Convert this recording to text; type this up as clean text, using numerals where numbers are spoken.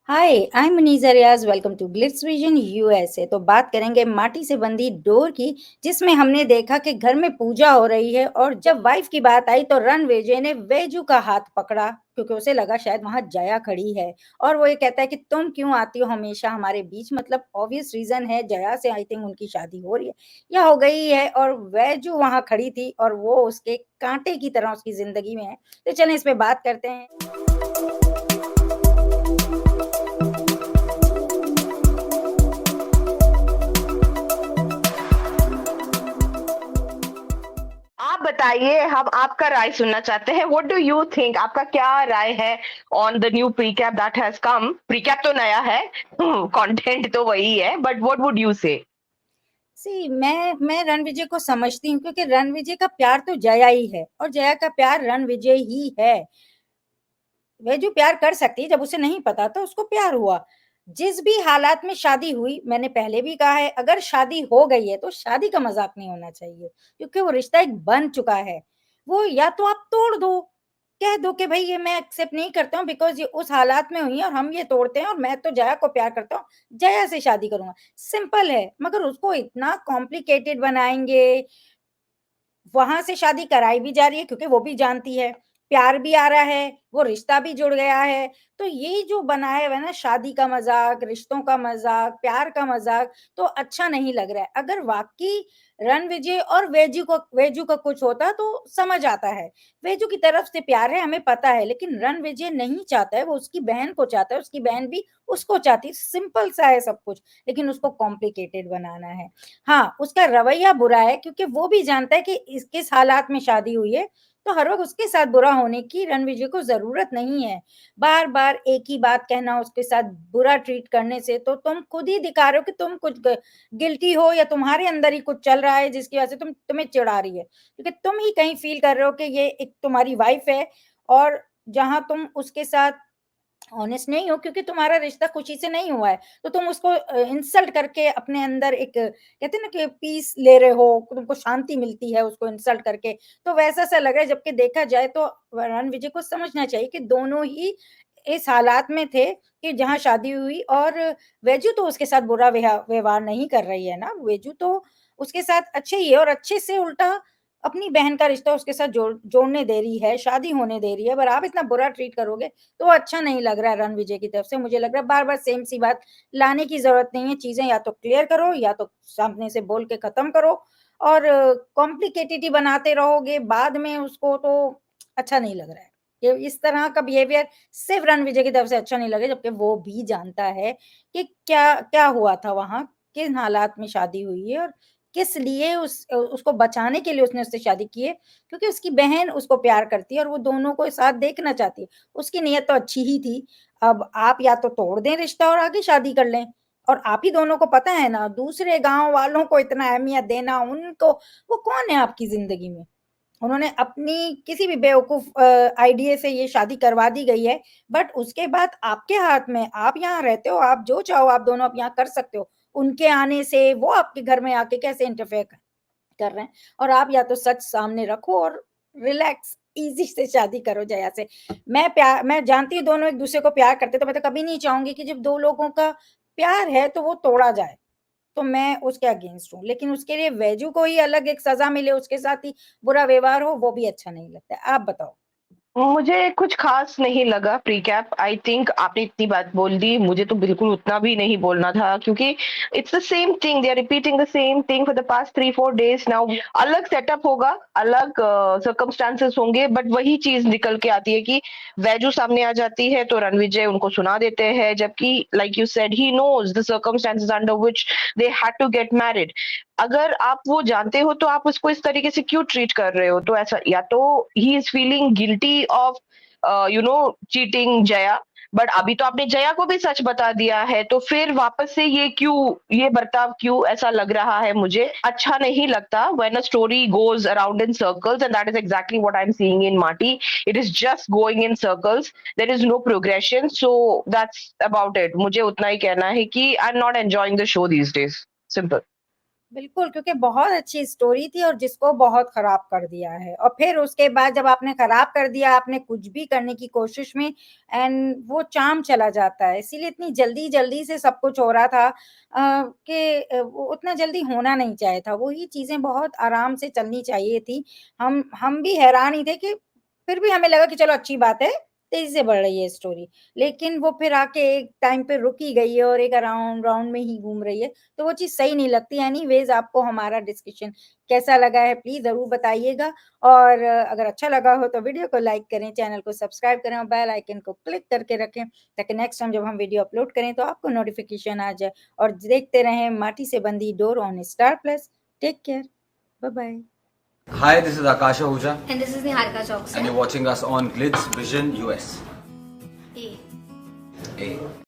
Hi, I am Muneeza Riaz, welcome to Glitz vision USA. तो बात करेंगे माटी से बंधी डोर की, जिसमें हमने देखा कि घर में पूजा हो रही है और जब वाइफ की बात आई तो रणविजय ने वेजू का हाथ पकड़ा क्योंकि उसे लगा शायद वहाँ जया खड़ी है और वो ये कहता है कि तुम क्यों आती हो हमेशा हमारे बीच। मतलब ऑब्वियस रीज़न है, जया से आई थिंक उनकी शादी हो रही है या हो गई है और वेजू वहाँ खड़ी थी और वो उसके कांटे की तरह उसकी ज़िंदगी में है। तो चलें इस पे बात करते हैं। आप बताइए, हम आपका राय सुनना चाहते हैं। व्हाट डू यू थिंक, आपका क्या राय है on the new precap that has come? Precap तो नया है, कंटेंट तो वही है, बट व्हाट वुड यू से? सी मैं रणविजय को समझती हूँ क्योंकि रणविजय का प्यार तो जया ही है और जया का प्यार रणविजय ही है। वह जो प्यार कर सकती है, जब उसे नहीं पता तो उसको प्यार हुआ। जिस भी हालात में शादी हुई, मैंने पहले भी कहा है, अगर शादी हो गई है तो शादी का मजाक नहीं होना चाहिए क्योंकि वो रिश्ता एक बन चुका है। वो या तो आप तोड़ दो, कह दो कि भाई ये मैं एक्सेप्ट नहीं करता हूँ बिकॉज ये उस हालात में हुई है और हम ये तोड़ते हैं और मैं तो जया को प्यार करता हूँ, जया से शादी करूंगा। सिंपल है, मगर उसको इतना कॉम्प्लिकेटेड बनाएंगे। वहां से शादी कराई भी जा रही है क्योंकि वो भी जानती है प्यार भी आ रहा है, वो रिश्ता भी जुड़ गया है। तो ये जो बनाया हुआ है ना, शादी का मजाक, रिश्तों का मजाक, प्यार का मजाक, तो अच्छा नहीं लग रहा है। अगर वाकई रणविजय और वेजू का कुछ होता तो समझ आता है। वेजू की तरफ से प्यार है, हमें पता है, लेकिन रणविजय नहीं चाहता है, वो उसकी बहन को चाहता है, उसकी बहन भी उसको चाहती है। सिंपल सा है सब कुछ, लेकिन उसको कॉम्प्लिकेटेड बनाना है। हाँ, उसका रवैया बुरा है क्योंकि वो भी जानता है कि इस किस हालात में शादी हुई है, तो हर वक़्त उसके साथ बुरा होने की रणविजय को ज़रूरत नहीं है। बार-बार एक ही बात कहना, उसके साथ बुरा ट्रीट करने से तो तुम खुद ही दिखा रहे हो कि तुम कुछ गिल्टी हो या तुम्हारे अंदर ही कुछ चल रहा है जिसकी वज़ह से तुम्हें चिढ़ा रही है। क्योंकि तुम ही कहीं फ़ील कर रहे हो कि ये एक तुम्हारी वाइफ़ है और जहाँ तुम उसके साथ ऑनेस्ट नहीं हो क्योंकि तुम्हारा रिश्ता खुशी से नहीं हुआ है, तो तुम उसको इंसल्ट करके अपने अंदर एक कहते हैं ना कि पीस ले रहे हो, तुमको शांति मिलती है उसको इंसल्ट करके, तो वैसा-सा लग रहा है। जबकि देखा जाए तो रणविजय को समझना चाहिए कि दोनों ही इस हालात में थे कि जहाँ शादी हुई और वेजू तो उसके साथ बुरा व्यवहार नहीं कर रही है ना, वेजू तो उसके साथ अच्छे ही है और अच्छे से उल्टा अपनी बहन का रिश्ता उसके साथ जोड़ने दे रही है, शादी होने दे रही है। पर आप इतना बुरा ट्रीट करोगे तो अच्छा नहीं लग रहा है रणविजय की तरफ से। मुझे लग रहा है बार-बार सेम सी बात लाने की ज़रूरत नहीं है। चीज़ें या तो क्लियर करो या तो सामने से बोल के ख़त्म करो और कॉम्प्लिकेटेड ही बनाते रहोगे बाद में उसको, तो अच्छा नहीं लग रहा है। ये इस तरह का बिहेवियर सिर्फ़ रणविजय की तरफ से अच्छा नहीं लगा, जबकि वो भी जानता है कि क्या क्या हुआ था वहाँ, किन हालात में शादी हुई है और किस लिए उसको बचाने के लिए उसने उससे शादी की है, क्योंकि उसकी बहन उसको प्यार करती है और वो दोनों को साथ देखना चाहती है। उसकी नीयत तो अच्छी ही थी। अब आप या तो तोड़ दें रिश्ता और आगे शादी कर लें और आप ही दोनों को पता है ना, दूसरे गाँव वालों को इतना अहमियत देना उनको, वो कौन है आपकी ज़िंदगी में? उन्होंने अपनी किसी भी बेवकूफ़ आइडिया से ये शादी करवा दी गई है, बट उसके बाद आपके हाथ में, आप यहाँ रहते हो, आप जो चाहो आप दोनों अब यहाँ कर सकते हो। उनके आने से वो आपके घर में आके कैसे इंटरफेयर कर रहे हैं और आप या तो सच सामने रखो और रिलैक्स ईज़ी से शादी करो जया से। मैं जानती हूँ दोनों एक-दूसरे को प्यार करते हैं, तो मैं तो कभी नहीं चाहूँगी कि जब 2 लोगों का प्यार है तो वो तोड़ा जाए। तो मैं उसके अगेंस्ट हूँ, लेकिन उसके लिए वैजू को ही अलग एक सज़ा मिले, उसके साथ ही बुरा व्यवहार हो, वो भी अच्छा नहीं लगता है। आप बताओ? मुझे कुछ खास नहीं लगा प्रीकैप। आई थिंक आपने इतनी बात बोल दी, मुझे तो बिल्कुल उतना भी नहीं बोलना था, क्योंकि it's the same thing, they are repeating the same thing for the past 3-4 days now. अलग सेटअप होगा, अलग सर्कमस्टांसेस होंगे, बट वही चीज निकल के आती है कि वैजू सामने आ जाती है तो रणविजय उनको सुना देते हैं, जबकि like you said he knows the circumstances under which they had to get married. अगर आप वो जानते हो तो आप उसको इस तरीके से क्यों ट्रीट कर रहे हो? तो ऐसा, या तो he is feeling guilty of cheating Jaya, but अभी तो आपने जया को भी सच बता दिया है, तो फिर वापस से ये बर्ताव क्यों ऐसा लग रहा है? मुझे अच्छा नहीं लगता when a story goes around in circles, and that is exactly what I am seeing in Maati. It is just going in circles, there is no progression, so that's about it. मुझे उतना ही कहना है कि I am not enjoying the show these days, simple. बिल्कुल, क्योंकि बहुत अच्छी स्टोरी थी और जिसको बहुत खराब कर दिया है, और फिर उसके बाद जब आपने खराब कर दिया, आपने कुछ भी करने की कोशिश में, एंड वो चार्म चला जाता है। इसीलिए इतनी जल्दी-जल्दी से सब कुछ हो रहा था कि वो उतना जल्दी होना नहीं चाहिए था। वही चीज़ें बहुत आराम से चलनी चाहिए थी। हम भी हैरान ही थे कि फिर भी हमें लगा कि चलो अच्छी बात है, तेज़ी से बढ़ रही है स्टोरी। लेकिन वो फिर आके एक टाइम पे रुक ही गई है और एक राउंड में ही घूम रही है। तो वो चीज़ सही नहीं लगती। एनीवेज़, आपको हमारा डिस्कशन कैसा लगा है प्लीज़ ज़रूर बताइएगा, और अगर अच्छा लगा हो तो वीडियो को लाइक करें, चैनल को सब्सक्राइब करें और बेल आइकन को क्लिक करके रखें, ताकि नेक्स्ट टाइम जब हम वीडियो अपलोड करें तो आपको नोटिफ़िकेशन आ जाए। और देखते रहें Maati Se Bandhi Dor on Star Plus. Take care, bye bye. Hi, this is Akash Ahuja, And this is Niharika Chokse. and you're watching us on Glitz Vision US. A. A.